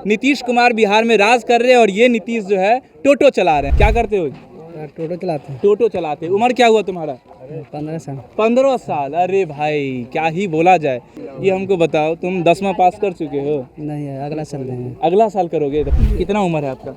नीतीश कुमार बिहार में राज कर रहे हैं और ये नीतीश जो है टोटो चला रहे हैं। क्या करते हो? टोटो चलाते हैं। टोटो चलाते। उम्र क्या हुआ तुम्हारा? 15 साल। 15 साल। अरे भाई क्या ही बोला जाए। ये हमको बताओ, तुम 10वां पास कर चुके हो? नहीं है, अगला साल देंगे। अगला साल करोगे? तो कितना उम्र है आपका?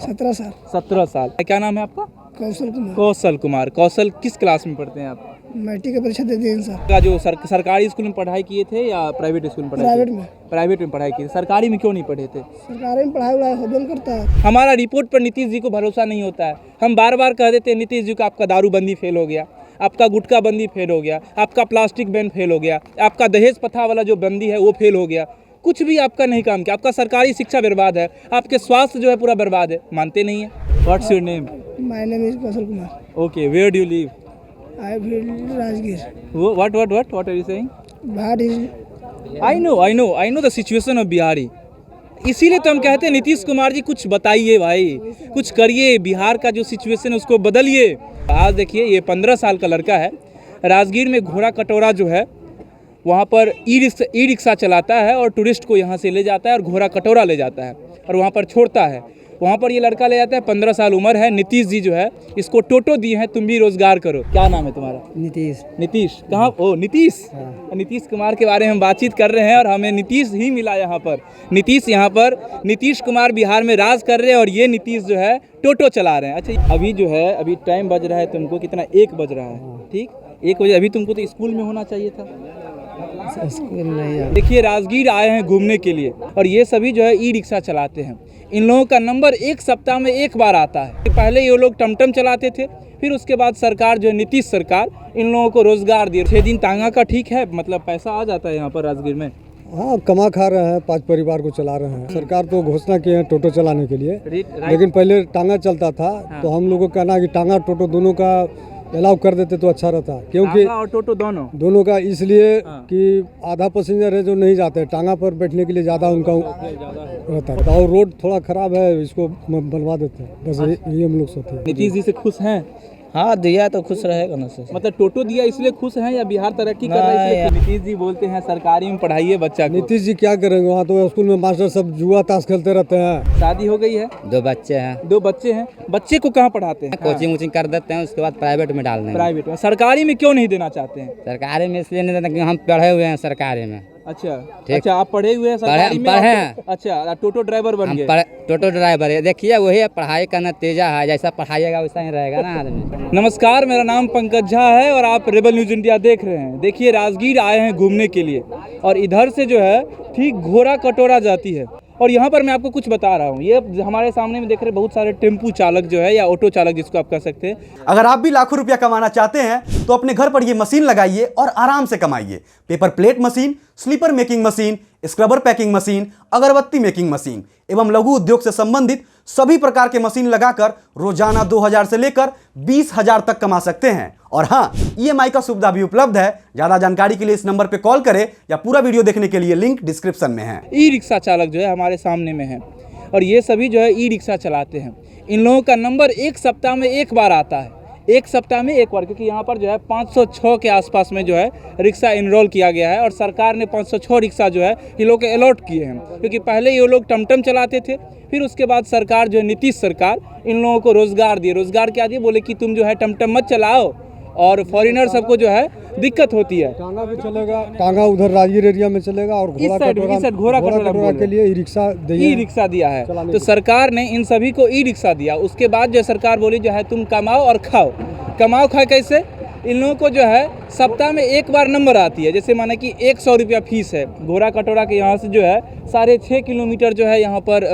17 साल। 17 साल। क्या नाम है आपका? कौशल कुमार। कौशल कुमार। कौशल किस क्लास में पढ़ते हैं आप? मैट्रिक की परीक्षा दे दी सर। का जो सरकारी स्कूल में पढ़ाई किए थे या प्राइवेट स्कूल में पढ़ाई? प्राइवेट में। प्राइवेट में पढ़ाई की थी। सरकारी में क्यों नहीं पढ़े थे? सरकारी में पढ़ाई वढ़ाई होबे करता है। हमारा रिपोर्ट पर नीतीश जी को भरोसा नहीं होता है। हम बार बार कह देते हैं नीतीश जी को आपका दारूबंदी फेल हो गया, आपका गुटखा बंदी फेल हो गया, आपका प्लास्टिक बैन फेल हो गया, आपका दहेज प्रथा वाला जो बंदी है वो फेल हो गया। कुछ भी आपका नहीं काम किया। आपका सरकारी शिक्षा बर्बाद है, आपके स्वास्थ्य जो है पूरा बर्बाद है। मानते नहीं है। What's your name? My name is Kaushal Kumar. Okay, where do you live? I will Rajgir. What are you saying? Bihar is. I know the situation of Bihari. इसीलिए तो हम कहते हैं नीतीश कुमार जी कुछ बताइए भाई, कुछ करिए, बिहार का जो सिचुएशन है उसको बदलिए। आज देखिए ये 15 साल का लड़का है, राजगीर में घोड़ा कटोरा जो है वहाँ पर ई रिक्शा चलाता है और टूरिस्ट को यहाँ से ले जाता है और घोड़ा कटोरा ले जाता है और वहाँ पर छोड़ता है। वहाँ पर ये लड़का ले जाता है, 15 साल उम्र है। नीतीश जी जो है इसको टोटो दिए हैं, तुम भी रोजगार करो। क्या नाम है तुम्हारा? नीतीश। नीतीश कहाँ? ओ नीतीश। नीतीश कुमार के बारे में हम बातचीत कर रहे हैं और हमें नीतीश ही मिला यहाँ पर। नीतीश कुमार बिहार में राज कर रहे हैं और ये नीतीश जो है टोटो चला रहे हैं। अच्छा, अभी जो है अभी टाइम बज रहा है तुमको कितना? 1 बज रहा है। ठीक, 1 बजे। अभी तुमको तो स्कूल में होना चाहिए था। स्कूल नहीं है। देखिए राजगीर आए हैं घूमने के लिए और ये सभी जो है ई रिक्शा चलाते हैं। इन लोगों का नंबर एक सप्ताह में 1 बार आता है। पहले ये लोग टमटम चलाते थे, फिर उसके बाद सरकार जो है नीतीश सरकार इन लोगों को रोजगार दिए। 6 दिन तांगा का ठीक है, मतलब पैसा आ जाता है यहाँ पर राजगीर में। हाँ, कमा खा रहे हैं, 5 परिवार को चला रहे हैं। सरकार तो घोषणा की है टोटो चलाने के लिए, लेकिन पहले टांगा चलता था। तो हम लोगों का कहना है कि टांगा टोटो दोनों का अलाउ कर देते तो अच्छा रहता, क्योंकि और टोटो दोनों का इसलिए कि आधा पैसेंजर है जो नहीं जाते, टांगा पर बैठने के लिए ज़्यादा उनका रहता है। और रोड थोड़ा खराब है, इसको बनवा देते हैं। बस यही हम लोग सोचते हैं। नीतीश जी से खुश हैं? हाँ, दिया तो खुश रहेगा ना सर। मतलब टोटो दिया इसलिए खुश हैं या बिहार तरक्की कर रहा है इसलिए? नीतीश जी बोलते हैं सरकारी में पढ़ाइए बच्चा को। नीतीश जी क्या करेंगे? वहाँ तो स्कूल में मास्टर सब जुआ ताश खेलते रहते हैं। शादी हो गई है? 2 बच्चे हैं। 2 बच्चे हैं। बच्चे को कहाँ पढ़ाते हैं? कोचिंग वोचिंग कर देते हैं, उसके बाद प्राइवेट में डाल देंगे। प्राइवेट में। सरकारी में क्यों नहीं देना चाहते हैं? सरकारी में इसलिए नहीं देते कि हम पढ़े हुए हैं सरकारी में। अच्छा अच्छा, आप पढ़े हुए हैं सरकारी में? पढ़े हैं। अच्छा, टोटो ड्राइवर बन गए? टोटो ड्राइवर है। देखिए वही है, पढ़ाई का नतीजा है, जैसा पढ़ाइएगा वैसा ही रहेगा ना आदमी। नमस्कार, मेरा नाम पंकज झा है और आप रेबल न्यूज इंडिया देख रहे हैं। देखिए राजगीर आए हैं घूमने के लिए और इधर से जो है ठीक घोड़ा कटोरा जाती है और यहाँ पर मैं आपको कुछ बता रहा हूँ। ये हमारे सामने में देख रहे बहुत सारे टेम्पू चालक जो है या ऑटो चालक जिसको आप कह सकते हैं। अगर आप भी लाखों रुपया कमाना चाहते हैं तो अपने घर पर ये मशीन लगाइए और आराम से कमाइए। Paper plate machine, slipper making machine, scrubber packing machine, अगरबत्ती मेकिंग मशीन एवं लघु उद्योग से संबंधित सभी प्रकार के मशीन लगाकर रोजाना 2000 से लेकर 20,000 तक कमा सकते हैं। और हाँ, EMI का सुविधा भी उपलब्ध है। ज्यादा जानकारी के लिए इस नंबर पे कॉल करें या पूरा वीडियो देखने के लिए लिंक डिस्क्रिप्शन में है। ई रिक्शा चालक जो है हमारे सामने में है और ये सभी जो है ई रिक्शा चलाते हैं। इन लोगों का नंबर 1 सप्ताह में 1 बार आता है। 1 सप्ताह में 1 बार, क्योंकि यहाँ पर जो है 506 के आसपास में जो है रिक्शा इनरोल किया गया है और सरकार ने 506 रिक्शा जो है ये लोग के अलॉट किए हैं। क्योंकि पहले ये लोग टमटम चलाते थे, फिर उसके बाद सरकार जो है नीतीश सरकार इन लोगों को रोजगार दिए। रोजगार क्या दिए? बोले कि तुम जो है टमटम मत चलाओ और फॉरेनर सबको जो है दिक्कत होती है। टांगा भी चलेगा, टांगा उधर राजगीर एरिया में चलेगा और घोड़ा कटोरा के लिए ई रिक्शा दिया है। तो सरकार ने इन सभी को ई रिक्शा दिया। उसके बाद जो सरकार बोली जो है तुम कमाओ और खाओ। कमाओ खाओ कैसे? इन लोगों को जो है सप्ताह में 1 बार नंबर आती है। जैसे माने कि 100 रुपया फीस है। घोड़ा कटोरा के यहाँ से जो है 6.5 किलोमीटर जो है यहाँ पर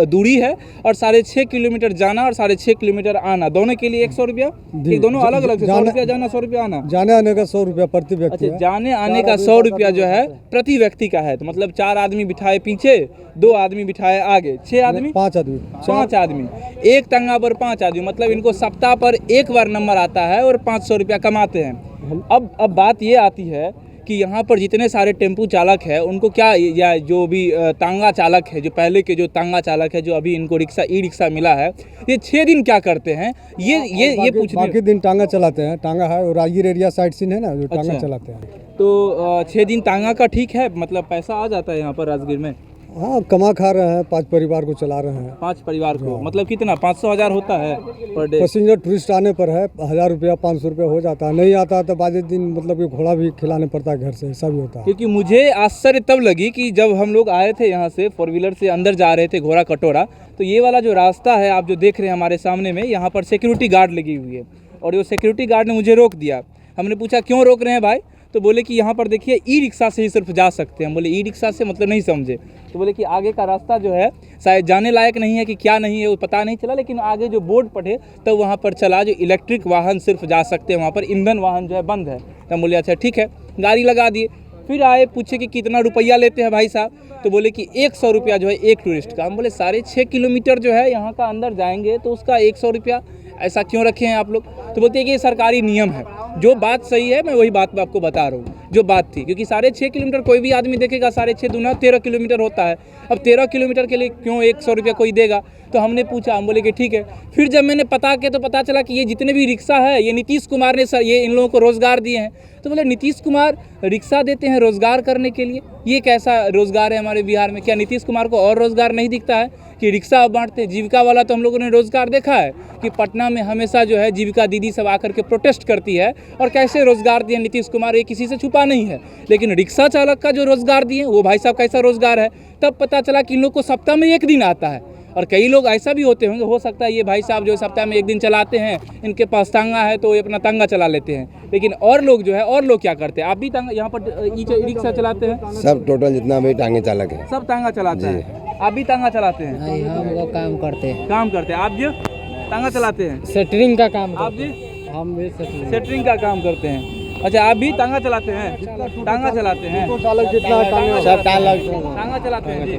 दूरी है और 6.5 किलोमीटर जाना और 6.5 किलोमीटर आना, दोनों के लिए 100 रुपया। ये दोनों अलग अलग 100 रुपया जाना, 100 रुपया आना। जाने आने का 100 रुपया प्रति व्यक्ति। अच्छा, जाने आने का 100 रुपया जो है प्रति व्यक्ति का है। तो मतलब 4 आदमी बिठाए पीछे, 2 आदमी बिठाए आगे, 6 आदमी, 5 आदमी, 5 आदमी, एक तंगा पर 5 आदमी। मतलब इनको सप्ताह पर 1 बार नंबर आता है और 500 रुपया कमाते हैं। अब बात ये आती है कि यहाँ पर जितने सारे टेम्पू चालक है उनको क्या, या जो भी तांगा चालक है, जो पहले के जो तांगा चालक है जो अभी इनको रिक्शा ई रिक्शा मिला है, ये 6 दिन क्या करते हैं? ये पूछने। बाकी दिन टांगा चलाते हैं। टांगा है और राजगीर एरिया साइड सीन है ना, जो टांगा चलाते हैं। तो 6 दिन तांगा का ठीक है, मतलब पैसा आ जाता है यहाँ पर राजगीर में? हाँ, कमा खा रहे हैं, 5 परिवार को चला रहे हैं। 5 परिवार को मतलब कितना 500,000 होता है पर डे? पैसेंजर टूरिस्ट आने पर है 1000 रुपया 500 रुपया हो जाता है, नहीं आता है तो बाजे दिन मतलब कि घोड़ा भी खिलाने पड़ता है घर से, ऐसा भी होता है। क्योंकि मुझे आश्चर्य तब लगी कि जब हम लोग आए थे यहाँ से 4 व्हीलर से अंदर जा रहे थे घोड़ा कटोरा, तो ये वाला जो रास्ता है आप जो देख रहे हैं हमारे सामने में, यहाँ पर सिक्योरिटी गार्ड लगी हुई है और वो सिक्योरिटी गार्ड ने मुझे रोक दिया। हमने पूछा क्यों रोक रहे हैं भाई, तो बोले कि यहाँ पर देखिए ई रिक्शा से ही सिर्फ जा सकते हैं। बोले ई रिक्शा से मतलब नहीं समझे, तो बोले कि आगे का रास्ता जो है शायद जाने लायक नहीं है कि क्या नहीं है वो पता नहीं चला, लेकिन आगे जो बोर्ड पढ़े तो वहाँ पर चला जो इलेक्ट्रिक वाहन सिर्फ जा सकते हैं, वहाँ पर ईंधन वाहन जो है बंद है। तो बोले अच्छा ठीक है, गाड़ी लगा दिए। फिर आए पूछे कि कितना रुपया लेते हैं भाई साहब, तो बोले कि 100 रुपया जो है एक टूरिस्ट का। हम बोले 6.5 किलोमीटर जो है यहाँ का अंदर जाएंगे तो उसका 100 रुपया ऐसा क्यों रखे हैं आप लोग? तो बोलते हैं कि ये सरकारी नियम है। जो बात सही है मैं वही बात मैं आपको बता रहा हूँ जो बात थी, क्योंकि 6.5 किलोमीटर कोई भी आदमी देखेगा 6.5 दूना 13 किलोमीटर होता है। अब 13 किलोमीटर के लिए क्यों 100 रुपया कोई देगा? तो हमने पूछा, हम बोले कि ठीक है। फिर जब मैंने पता किया तो पता चला कि ये जितने भी रिक्शा है ये नीतीश कुमार ने सर ये इन लोगों को रोज़गार दिए हैं। तो बोले नीतीश कुमार रिक्शा देते हैं रोज़गार करने के लिए, ये कैसा रोज़गार है हमारे बिहार में? क्या नीतीश कुमार को और रोज़गार नहीं दिखता है कि रिक्शा बांटते हैं? जीविका वाला तो हम लोगों ने रोज़गार देखा है कि पटना में हमेशा जो है जीविका दीदी सब आकर के प्रोटेस्ट करती है और कैसे रोज़गार दिए नीतीश कुमार, ये किसी से छुपा नहीं है। लेकिन रिक्शा चालक का जो रोज़गार दिए वो भाई साहब कैसा रोज़गार है? तब पता चला कि इन लोग को सप्ताह में 1 दिन आता है। और कई लोग ऐसा भी होते होंगे, हो सकता है ये भाई साहब जो सप्ताह में 1 दिन चलाते हैं, इनके पास तांगा है तो ये अपना तांगा चला लेते हैं। लेकिन और लोग जो है और लोग क्या करते हैं? आप भी तांगा यहाँ पर ई रिक्शा चलाते हैं? सब टोटल जितना भी टांगे चालक है सब तांगा चलाते हैं। आप भी तांगा चलाते हैं? नहीं, हम वो काम करते हैं, काम करते हैं। आप जो तांगा चलाते हैं? सेटरिंग का काम आप जी हम भी सेटरिंग का काम करते हैं। अच्छा, आप भी तांगा चलाते हैं? तांगा चलाते हैं, चालक जितना सब तांगा चलाते हैं जी।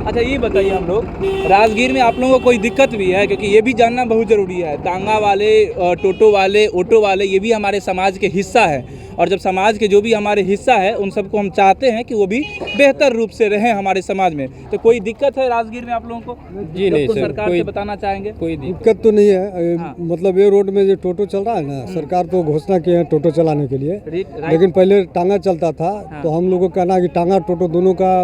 अच्छा ये बताइए, हम लोग राजगीर में आप लोगों को कोई दिक्कत भी है? क्योंकि ये भी जानना बहुत ज़रूरी है। तांगा वाले, टोटो वाले, ऑटो वाले, ये भी हमारे समाज के हिस्सा है। और जब समाज के जो भी हमारे हिस्सा है उन सबको हम चाहते हैं कि वो भी बेहतर रूप से रहें हमारे समाज में। तो कोई दिक्कत है राजगीर में आप लोगों को? जी नहीं तो सर, सरकार से बताना चाहेंगे। कोई दिक्कत तो नहीं है। मतलब ये रोड में जो टोटो चल रहा है ना, सरकार तो घोषणा की है टोटो चलाने के लिए, लेकिन पहले टांगा चलता था। तो हम लोगों का कहना कि टांगा टोटो दोनों का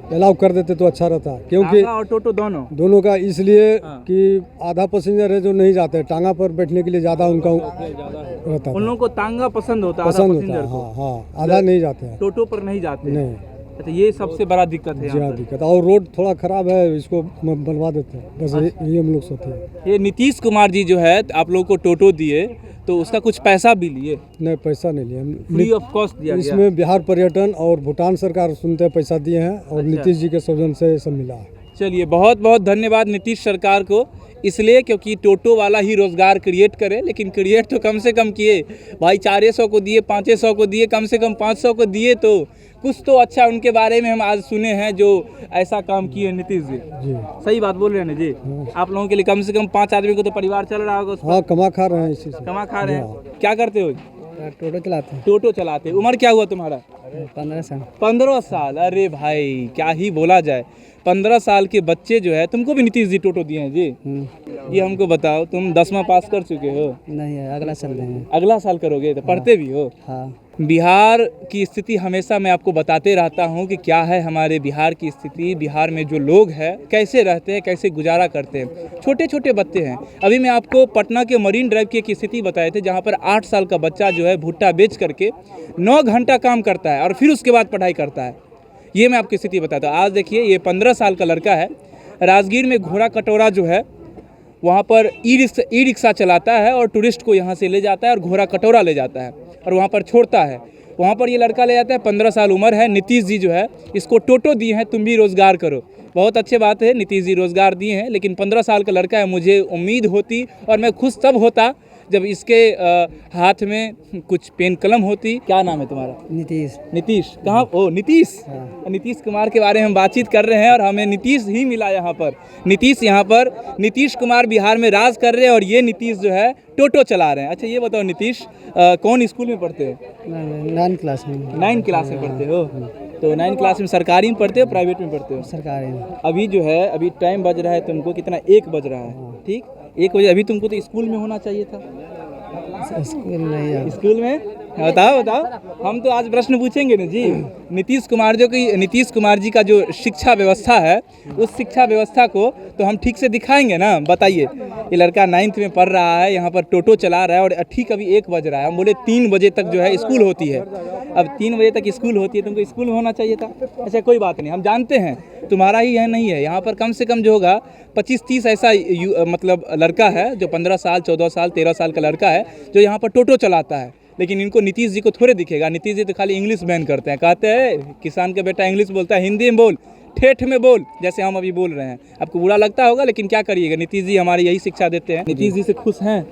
अलाउ कर देते तो अच्छा रहता, क्योंकि और टोटो दोनों का इसलिए कि आधा पैसेंजर है जो नहीं जाते, टांगा पर बैठने के लिए ज़्यादा उनका रहता, उन लोगों को तांगा पसंद होता है, पसंद होता है। हाँ हाँ, आधा नहीं जाते हैं, टोटो पर नहीं जाते नहीं। अच्छा, ये सबसे बड़ा दिक्कत है जी हाँ, दिक्कत। और रोड थोड़ा खराब है, इसको बनवा देते हैं, बस यही हम लोग सोचते हैं। ये नीतीश कुमार जी जो है आप लोगों को टोटो दिए तो उसका कुछ पैसा भी लिए? नहीं, पैसा नहीं लिए, फ्री ऑफ कॉस्ट दिया गया। इसमें बिहार पर्यटन और भूटान सरकार सुनते पैसा दिए हैं और नीतीश जी के सौजन से सब मिला है। चलिए, बहुत बहुत धन्यवाद नीतीश सरकार को, इसलिए क्योंकि टोटो वाला ही रोज़गार क्रिएट करे, लेकिन क्रिएट तो कम से कम किए भाई। 400 को दिए, 500 को दिए, कम से कम 500 को दिए, तो कुछ तो अच्छा उनके बारे में हम आज सुने हैं जो ऐसा काम किए नीतीश जी। सही बात बोल रहे हैं ना जी? आप लोगों के लिए कम से कम 5 आदमी को तो परिवार चल रहा होगा। हाँ, कमा खा रहे हैं, इसी से कमा खा रहे हैं। क्या करते हो? टोटो चलाते हैं। टोटो चलाते। उम्र क्या हुआ तुम्हारा? 15 साल। 15 साल? अरे भाई क्या ही बोला जाए, 15 साल के बच्चे जो है, तुमको भी नीतीश जी टोटो दिए हैं जी? ये हमको बताओ, तुम 10वां पास कर चुके हो? नहीं, अगला साल देंगे। अगला साल करोगे? तो पढ़ते भी हो? हाँ। बिहार की स्थिति हमेशा मैं आपको बताते रहता हूँ कि क्या है हमारे बिहार की स्थिति। बिहार में जो लोग हैं कैसे रहते हैं, कैसे गुजारा करते हैं, छोटे छोटे बच्चे हैं। अभी मैं आपको पटना के मरीन ड्राइव की एक स्थिति बताए थे, जहाँ पर 8 साल का बच्चा जो है भुट्टा बेच करके 9 घंटा काम करता है और फिर उसके बाद पढ़ाई करता है। ये मैं आपकी स्थिति बताता हूँ। आज देखिए, ये 15 साल का लड़का है, राजगीर में घोड़ा कटोरा जो है वहाँ पर ई रिक्शा चलाता है और टूरिस्ट को यहाँ से ले जाता है और घोड़ा कटोरा ले जाता है और वहाँ पर छोड़ता है। वहाँ पर ये लड़का ले जाता है, 15 साल उम्र है। नीतीश जी जो है इसको टोटो दिए हैं, तुम भी रोज़गार करो। बहुत अच्छी बात है, नीतीश जी रोज़गार दिए हैं, लेकिन 15 साल का लड़का है। मुझे उम्मीद होती और मैं खुश तब होता जब इसके हाथ में कुछ पेन कलम होती। क्या नाम है तुम्हारा? नीतीश। नीतीश कहाँ? ओ नीतीश। नीतीश कुमार के बारे में हम बातचीत कर रहे हैं और हमें नीतीश ही मिला यहाँ पर। नीतीश यहाँ पर, नीतीश कुमार बिहार में राज कर रहे हैं और ये नीतीश जो है टोटो चला रहे हैं। अच्छा ये बताओ नीतीश, कौन स्कूल में पढ़ते हो? 9 क्लास में। 9 क्लास में पढ़ते हो? तो 9 क्लास में सरकारी में पढ़ते हो, प्राइवेट में पढ़ते हो? सरकारी में। अभी जो है, अभी टाइम बज रहा है तुमको कितना? 1 बज रहा है, ठीक 1 बजे। अभी तुमको तो स्कूल में होना चाहिए था। स्कूल नहीं है। स्कूल में बताओ बताओ, हम तो आज प्रश्न पूछेंगे ना जी। नीतीश कुमार जी का जो शिक्षा व्यवस्था है, उस शिक्षा व्यवस्था को तो हम ठीक से दिखाएंगे ना। बताइए, ये लड़का 9th में पढ़ रहा है, यहाँ पर टोटो चला रहा है और ठीक अभी 1 बज रहा है। हम बोले 3 बजे तक जो है स्कूल होती है। अब 3 बजे तक स्कूल होती है, तुमको स्कूल में होना चाहिए था। अच्छा कोई बात नहीं, हम जानते हैं तुम्हारा ही है नहीं है। यहाँ पर कम से कम जो होगा 25-30 ऐसा मतलब लड़का है जो 15 साल 14 साल 13 साल का लड़का है जो यहाँ पर टोटो चलाता है। लेकिन इनको नीतीश जी को थोड़े दिखेगा। नीतीश जी तो खाली इंग्लिश बैन करते हैं, कहते हैं किसान का बेटा इंग्लिश बोलता है, हिंदी में बोल, ठेठ में बोल, जैसे हम अभी बोल रहे हैं। आपको बुरा लगता होगा, लेकिन क्या करिएगा, नीतीश जी हमारी यही शिक्षा देते हैं। नीतीश जी से खुश हैं?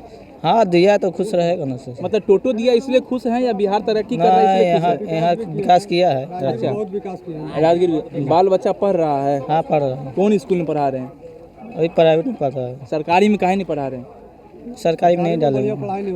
हाँ, दिया तो खुश रहेगा ना सर। मतलब टोटो दिया इसलिए खुश हैं या बिहार तरक्की कर रहा है इसलिए खुश हैं? यहाँ विकास किया है। अच्छा, बहुत विकास किया है। राजगीर बाल बच्चा पढ़ रहा है? हाँ, पढ़ रहा है। कौन स्कूल में पढ़ा रहे हैं? अभी प्राइवेट में पढ़ रहा है। सरकारी में काहे नहीं पढ़ा रहे हैं? सरकारी में नहीं डालेंगे।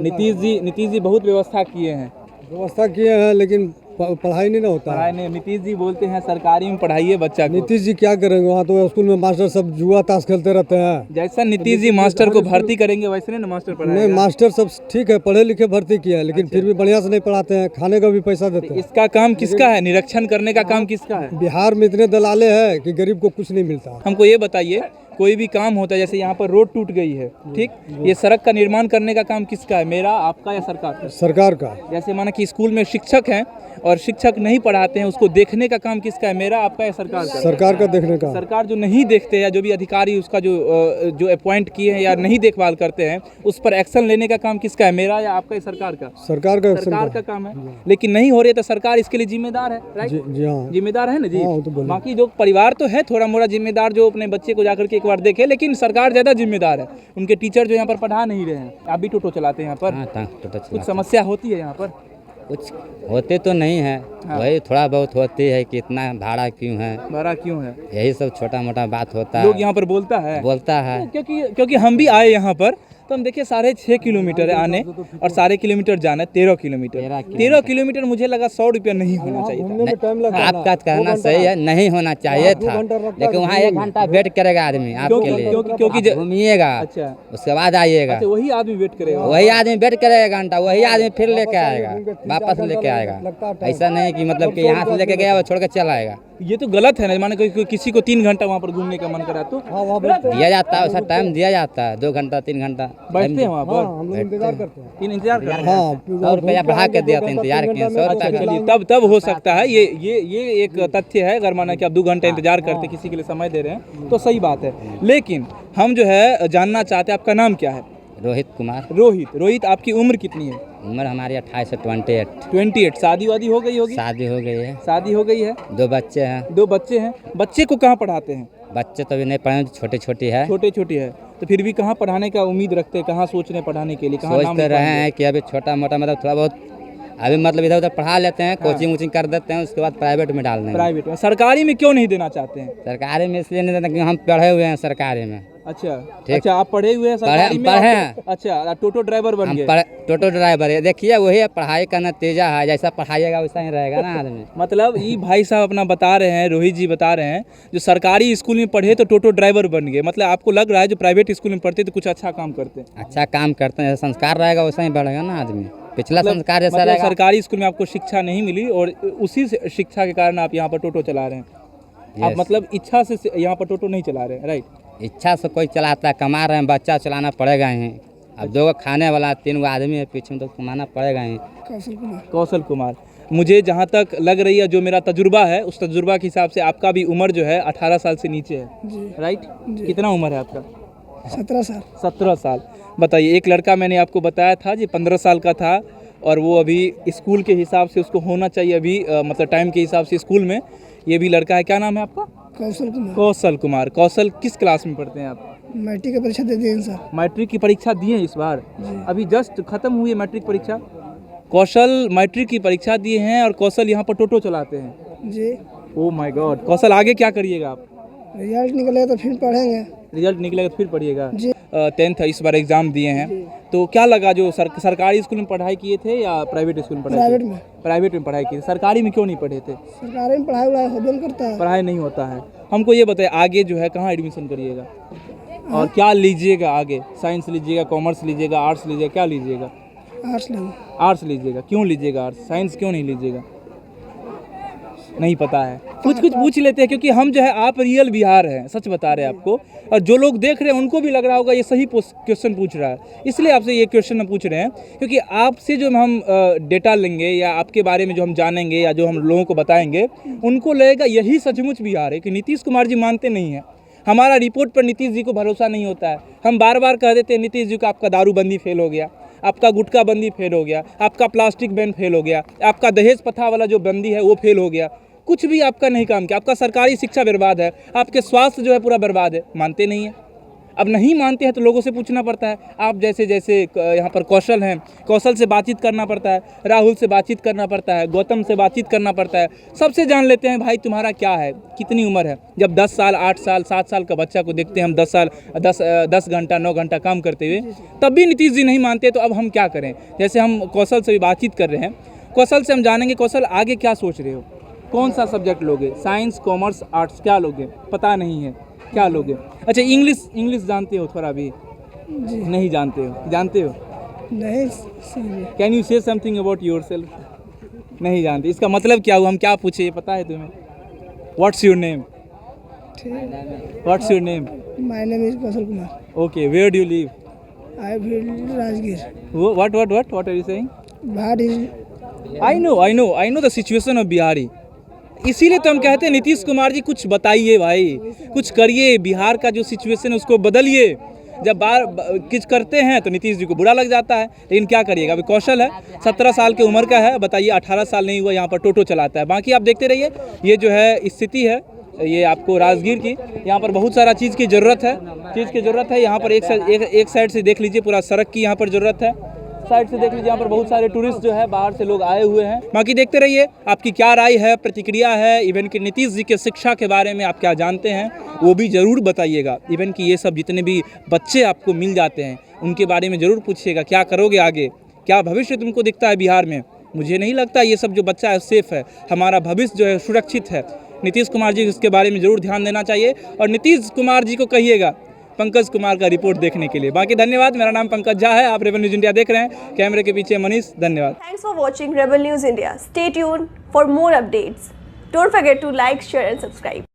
नीतीश जी बहुत व्यवस्था किए हैं। व्यवस्था किए हैं, लेकिन पढ़ाई नहीं ना होता है। पढ़ाई नहीं, नीतीश जी बोलते हैं सरकारी में पढ़ाइए बच्चा को। नीतीश जी क्या करेंगे, वहाँ तो स्कूल में मास्टर सब जुआ ताश खेलते रहते हैं। जैसा नीतीश जी मास्टर को भर्ती करेंगे वैसे नहीं ना मास्टर नहीं, पढ़ाएगा। मास्टर सब ठीक है, पढ़े लिखे भर्ती किए हैं, लेकिन फिर भी बढ़िया से नहीं पढ़ाते हैं, खाने का भी पैसा देते हैं। इसका काम किसका है? निरीक्षण करने का काम किसका है? बिहार में इतने दलाले हैं कि गरीब को कुछ नहीं मिलता। हमको ये बताइए, कोई भी काम होता है, जैसे यहाँ पर रोड टूट गई है, ठीक, ये सड़क का निर्माण करने का काम किसका है? मेरा, आपका या सरकार का? सरकार का। जैसे माना कि स्कूल में शिक्षक हैं और शिक्षक नहीं पढ़ाते हैं, उसको देखने का काम किसका है? मेरा, आपका या सरकार का? सरकार का देखने का। सरकार जो नहीं देखते हैं, जो भी अधिकारी उसका जो अपॉइंट किए हैं या नहीं देखभाल करते हैं, उस पर एक्शन लेने का काम किसका है? मेरा या आपका या सरकार का? सरकार का। सरकार का काम है, लेकिन नहीं हो रही है तो सरकार इसके लिए जिम्मेदार है, राइट? जी हाँ, जिम्मेदार है ना जी। हाँ, वो तो बोलिए। बाकी जो परिवार तो है थोड़ा मोड़ा जिम्मेदार, जो अपने बच्चे को जाकर के एक बार देखे, लेकिन सरकार ज़्यादा जिम्मेदार है। उनके टीचर जो यहाँ पर पढ़ा नहीं रहे हैं। आप भी टोटो चलाते हैं यहाँ पर? हाँ, टोटो कुछ चलाते समस्या होती है यहाँ पर? हैं। कुछ होते तो नहीं है, वही थोड़ा बहुत होती है कि इतना भाड़ा क्यों है, बड़ा क्यों है, यही सब छोटा मोटा बात होता लोग है, यहाँ पर बोलता है। बोलता है। क्योंकि हम भी आए यहाँ पर, तो हम देखिए 6.5 किलोमीटर है आने और 12 किलोमीटर जाना है, 13 किलोमीटर। 13 किलोमीटर मुझे लगा 100 रुपया नहीं होना चाहिए था। में टाइम लगता है। आपका कहना सही है, नहीं होना चाहिए था, लेकिन वहाँ 1 घंटा वेट करेगा आदमी आपके लिए। क्योंकि आप घूमिएगा, अच्छा, उसके बाद आइएगा। अच्छा, वही आदमी वेट करेगा। वही आदमी वेट करेगा घंटा, वही आदमी फिर लेके आएगा, वापस लेके आएगा। ऐसा नहीं कि मतलब कि यहाँ से लेके गया वो छोड़ के चला आएगा। ये तो गलत है ना। माने किसी को 3 घंटा वहाँ पर घूमने का मन करा तो दिया जाता है, वैसा टाइम दिया जाता है, 2 घंटा 3 घंटा बैठते हैं वहाँ पर, हम लोग इंतजार करते हैं। इंतजार करते हैं। हाँ, 100 रुपया बढ़ा के दिया था, इंतजार किया 100 अच्छा, रुपया। चलिए तब हो सकता है। ये एक तथ्य है। अगर माना कि आप 2 घंटा इंतजार करते, किसी के लिए समय दे रहे हैं, तो सही बात है। लेकिन हम जो है जानना चाहते हैं, आपका नाम क्या है? रोहित कुमार। रोहित, आपकी उम्र कितनी है? उम्र हमारी 28 से 28। 28। शादी वादी हो गई होगी? शादी हो गई है, शादी हो गई है, 2 बच्चे हैं। 2 बच्चे हैं। बच्चे को कहाँ पढ़ाते हैं? बच्चे तो अभी नहीं पढ़े, छोटी छोटी है। छोटे है, तो फिर भी कहाँ पढ़ाने का उम्मीद रखते हैं? कहाँ सोच रहे हैं पढ़ाने के लिए? कहाँ नाम सोचते रहे लिखवाएंगे? हैं कि अभी छोटा मोटा मतलब थोड़ा बहुत अभी मतलब इधर उधर पढ़ा लेते हैं, कोचिंग वोचिंग कर देते हैं, उसके बाद प्राइवेट में डाल देंगे। प्राइवेट में। सरकारी में क्यों नहीं देना चाहते हैं? सरकारी में इसलिए नहीं देते कि हम पढ़े हुए हैं सरकारी में। अच्छा, ठीक। अच्छा, आप पढ़े हुए हैं सरकारी में? पढ़े हैं। अच्छा, टोटो ड्राइवर बन हम गए? टोटो ड्राइवर है। देखिए वही है, पढ़ाई का नतीजा है, जैसा पढ़ाइएगा वैसा ही रहेगा ना आदमी। मतलब ये भाई साहब अपना बता रहे हैं, रोहित जी बता रहे हैं, जो सरकारी स्कूल में पढ़े तो टोटो ड्राइवर बन गए। मतलब आपको लग रहा है जो प्राइवेट स्कूल में पढ़ते तो कुछ अच्छा काम करते? अच्छा काम करते हैं, संस्कार रहेगा वैसा ही बढ़ेगा ना आदमी। पिछला संस्कार जैसा मतलब रहेगा। सरकारी स्कूल में आपको शिक्षा नहीं मिली और उसी शिक्षा के कारण आप यहाँ पर टोटो चला रहे हैं। आप मतलब इच्छा से यहाँ पर टोटो नहीं चला रहे हैं, राइट? इच्छा से कोई चलाता है, कमा रहे हैं, बच्चा चलाना पड़ेगा ही। अब 2 खाने वाला 3 आदमी है पीछे में, तो कमाना पड़ेगा ही। कौशल कुमार, मुझे जहाँ तक लग रही है, जो मेरा तजुर्बा है, उस तजुर्बा के हिसाब से आपका भी उम्र जो है 18 साल से नीचे है, राइट? कितना उम्र है आपका? 17 साल। 17 साल। बताइए, एक लड़का मैंने आपको बताया था जी 15 साल का था और वो अभी स्कूल के हिसाब से उसको होना चाहिए अभी मतलब टाइम के हिसाब से स्कूल में। ये भी लड़का है, क्या नाम है आपका? कौशल कुमार। कौशल किस क्लास में पढ़ते हैं आप? मैट्रिक की परीक्षा दे दी सर। मैट्रिक की परीक्षा दिए इस बार? अभी जस्ट खत्म हुई है मैट्रिक परीक्षा। कौशल मैट्रिक की परीक्षा दिए हैं और कौशल यहाँ पर टोटो चलाते हैं जी। Oh my God. कौशल आगे क्या करिएगा आप? रिजल्ट निकलेगा तो फिर पढ़ेंगे। रिजल्ट निकलेगा तो फिर पढ़िएगा जी। 10th इस बार एग्जाम दिए हैं, तो क्या लगा जो सरकारी स्कूल में पढ़ाई किए थे या प्राइवेट स्कूल में पढ़ाई? प्राइवेट में। प्राइवेट में पढ़ाई की थी। सरकारी में क्यों नहीं पढ़े थे? सरकारी में पढ़ाई वढ़ाई होबे नहीं करता है। पढ़ाई नहीं होता है। हमको ये बताइए, आगे जो है कहाँ एडमिशन करिएगा और क्या लीजिएगा आगे? साइंस लीजिएगा, कॉमर्स लीजिएगा, आर्ट्स लीजिएगा, क्या लीजिएगा? आर्ट्स लेंगे। आर्ट्स लीजिएगा, क्यों लीजिएगा आर्ट्स? साइंस क्यों नहीं लीजिएगा? नहीं पता है। कुछ पूछ लेते हैं, क्योंकि हम जो है, आप रियल बिहार हैं, सच बता रहे हैं आपको, और जो लोग देख रहे हैं उनको भी लग रहा होगा ये सही क्वेश्चन पूछ रहा है, इसलिए आपसे ये क्वेश्चन हम पूछ रहे हैं। क्योंकि आपसे जो हम डेटा लेंगे या आपके बारे में जो हम जानेंगे या जो हम लोगों को बताएंगे, उनको लगेगा यही सचमुच बिहार है कि नीतीश कुमार जी मानते नहीं हैं। हमारा रिपोर्ट पर नीतीश जी को भरोसा नहीं होता है। हम बार बार कह देते हैं नीतीश जी को आपका दारूबंदी फेल हो गया, आपका गुटखा बंदी फेल हो गया, आपका प्लास्टिक बैन फेल हो गया, आपका दहेज प्रथा वाला जो बंदी है वो फेल हो गया, कुछ भी आपका नहीं काम किया, आपका सरकारी शिक्षा बर्बाद है, आपके स्वास्थ्य जो है पूरा बर्बाद है। मानते नहीं है। अब नहीं मानते हैं तो लोगों से पूछना पड़ता है। आप जैसे यहाँ पर कौशल हैं, कौशल से बातचीत करना पड़ता है, राहुल से बातचीत करना पड़ता है, गौतम से बातचीत करना पड़ता है, सबसे जान लेते हैं भाई तुम्हारा क्या है, कितनी उम्र है। जब 10 साल 8 साल 7 साल का बच्चा को देखते हैं हम 10 घंटा 9 घंटा काम करते हुए, तब भी नीतीश जी नहीं मानते, तो अब हम क्या करें। जैसे हम कौशल से भी बातचीत कर रहे हैं, कौशल से हम जानेंगे कौशल आगे क्या सोच रहे हो, कौन सा सब्जेक्ट लोगे, साइंस कॉमर्स आर्ट्स क्या लोगे, पता नहीं है क्या लोगे। अच्छा, इंग्लिश जानते हो थोड़ा भी? नहीं जानते हो? जानते हो? नहीं। कैन यू से समथिंग अबाउट योरसेल्फ? नहीं जानते। इसका मतलब क्या हुआ? हम क्या पूछे, ये पता है तुम्हें? What's your name? What's your name? My name is Kaushal Kumar. Okay, where do you live? I live Rajgir. What are you saying? Bihar is I know the situation of Bihari. इसीलिए तो हम कहते हैं नीतीश कुमार जी कुछ बताइए भाई, कुछ करिए, बिहार का जो सिचुएशन है उसको बदलिए। जब कुछ करते हैं तो नीतीश जी को बुरा लग जाता है, लेकिन क्या करिएगा। अभी कौशल है, 17 साल की उम्र का है, बताइए 18 साल नहीं हुआ, यहाँ पर टोटो चलाता है। बाकी आप देखते रहिए, ये जो है स्थिति है ये आपको राजगीर की। यहाँ पर बहुत सारा चीज़ की ज़रूरत है। यहाँ पर एक साइड से देख लीजिए, पूरा सड़क की यहाँ पर ज़रूरत है, साइड से देख लीजिए, यहाँ पर बहुत सारे टूरिस्ट जो है बाहर से लोग आए हुए हैं। बाकी देखते रहिए, आपकी क्या राय है, प्रतिक्रिया है, इवन कि नीतीश जी के शिक्षा के बारे में आप क्या जानते हैं वो भी ज़रूर बताइएगा। इवन कि ये सब जितने भी बच्चे आपको मिल जाते हैं उनके बारे में ज़रूर पूछिएगा, क्या करोगे आगे, क्या भविष्य तुमको दिखता है बिहार में। मुझे नहीं लगता ये सब जो बच्चा है सेफ़ है, हमारा भविष्य जो है सुरक्षित है। नीतीश कुमार जी इसके बारे में ज़रूर ध्यान देना चाहिए, और नीतीश कुमार जी को कहिएगा पंकज कुमार का रिपोर्ट देखने के लिए। बाकी धन्यवाद। मेरा नाम पंकज झा है, आप रेबल न्यूज़ इंडिया देख रहे हैं, कैमरे के पीछे मनीष। धन्यवाद। Thanks for watching Rebel News India. Stay tuned for more updates. Don't forget to like, share and subscribe.